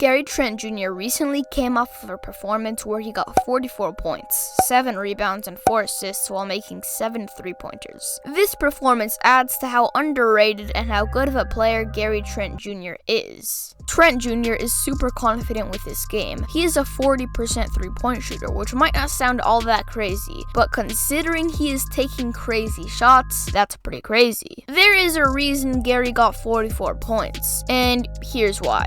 Gary Trent Jr. recently came off of a performance where he got 44 points, 7 rebounds, and 4 assists while making 7 3-pointers. This performance adds to how underrated and how good of a player Gary Trent Jr. is. Trent Jr. is super confident with this game. He is a 40% 3-point shooter, which might not sound all that crazy, but considering he is taking crazy shots, that's pretty crazy. There is a reason Gary got 44 points, and here's why.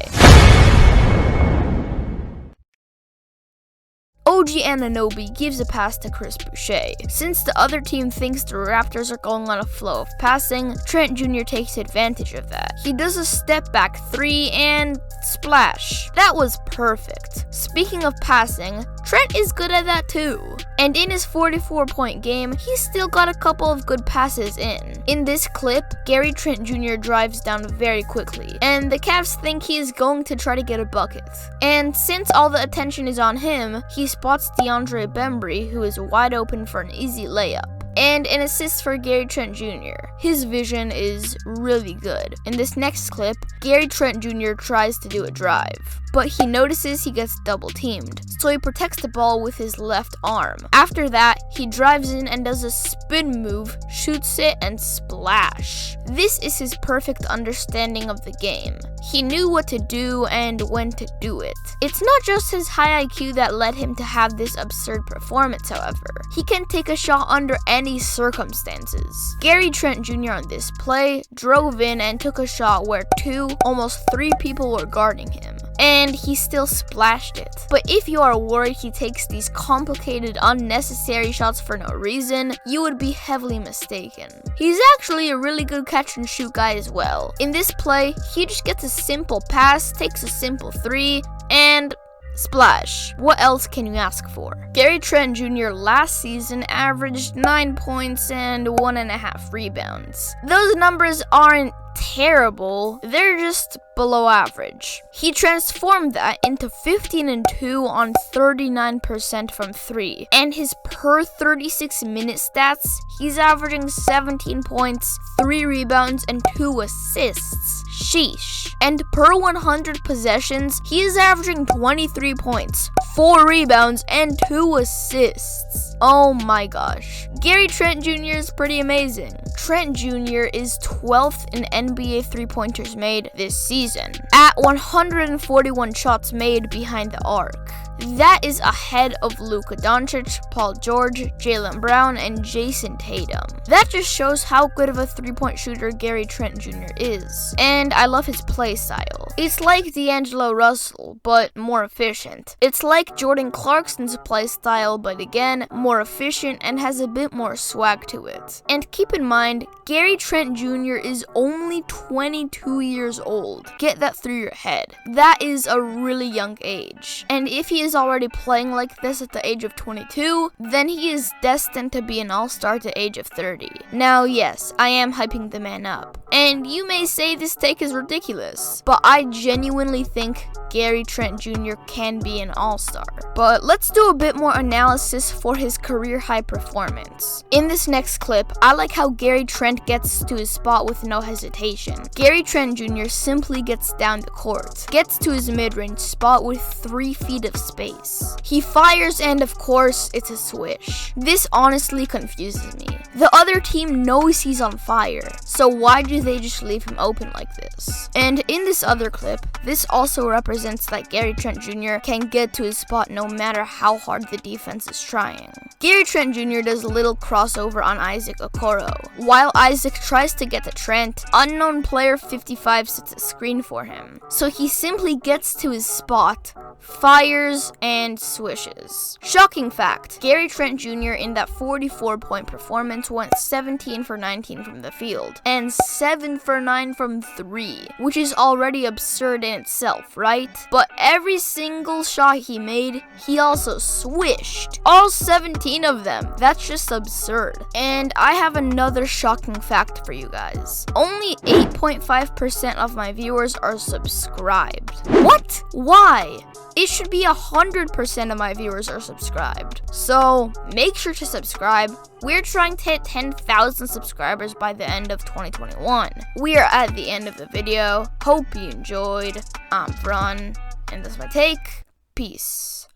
OG Anunoby gives a pass to Chris Boucher. Since the other team thinks the Raptors are going on a flow of passing, Trent Jr. takes advantage of that. He does a step back 3 and splash. That was perfect. Speaking of passing, Trent is good at that too. And in his 44-point game, he still got a couple of good passes in. In this clip, Gary Trent Jr. drives down very quickly, and the Cavs think he is going to try to get a bucket. And since all the attention is on him, he spots DeAndre Bembry, who is wide open for an easy layup. And an assist for Gary Trent Jr. His vision is really good. In this next clip, Gary Trent Jr. tries to do a drive, but he notices he gets double teamed, so he protects the ball with his left arm. After that, he drives in and does a spin move, shoots it, and splash. This is his perfect understanding of the game. He knew what to do and when to do it. It's not just his high IQ that led him to have this absurd performance, however. He can take a shot under any circumstances. Gary Trent Jr. on this play drove in and took a shot where 2, almost 3 people were guarding him, and he still splashed it. But if you are worried he takes these complicated, unnecessary shots for no reason, you would be heavily mistaken. He's actually a really good catch and shoot guy as well. In this play, he just gets a simple pass, takes a simple 3, and splash. What else can you ask for? Gary Trent Jr. last season averaged 9 points and 1.5 rebounds. Those numbers aren't terrible, they're just below average. He transformed that into 15 and 2 on 39% from 3, and his per 36 minute stats, he's averaging 17 points, 3 rebounds, and 2 assists. Sheesh. And per 100 possessions, he is averaging 23 points, 4 rebounds, and 2 assists. Oh my gosh. Gary Trent Jr. is pretty amazing. Trent Jr. is 12th in NBA 3-pointers made this season, at 141 shots made behind the arc. That is ahead of Luka Doncic, Paul George, Jaylen Brown, and Jason Tatum. That just shows how good of a 3-point shooter Gary Trent Jr. is. And I love his play style. It's like D'Angelo Russell, but more efficient. It's like Jordan Clarkson's play style, but again, more efficient and has a bit more swag to it. And keep in mind, Gary Trent Jr. is only 22 years old. Get that through your head. That is a really young age. And if he is already playing like this at the age of 22, then he is destined to be an all-star at the age of 30. Now, yes, I am hyping the man up, and you may say this take is ridiculous, but I genuinely think Gary Trent Jr. can be an all-star. But let's do a bit more analysis for his career-high performance. In this next clip, I like how Gary Trent gets to his spot with no hesitation. Gary Trent Jr. simply gets down the court, gets to his mid-range spot with 3 feet of space. He fires, and of course, it's a swish. This honestly confuses me. The other team knows he's on fire, so why do they just leave him open like this? And in this other clip, this also represents that Gary Trent Jr. can get to his spot no matter how hard the defense is trying. Gary Trent Jr. does a little crossover on Isaac Okoro. While Isaac tries to get to Trent, unknown player 55 sets a screen for him. So he simply gets to his spot, fires, and swishes. Shocking fact, Gary Trent Jr. in that 44-point performance went 17 for 19 from the field, and 7 for 9 from 3, which is already absurd in itself, right? But every single shot he made, he also swished. All 17 of them. That's just absurd. And I have another shocking fact for you guys. Only 8.5% of my viewers are subscribed. What? Why? It should be 100% of my viewers are subscribed. So make sure to subscribe. We're trying to hit 10,000 subscribers by the end of 2021. We are at the end of the video. Hope you enjoyed. I'm Vrunnn. And that's my take. Peace.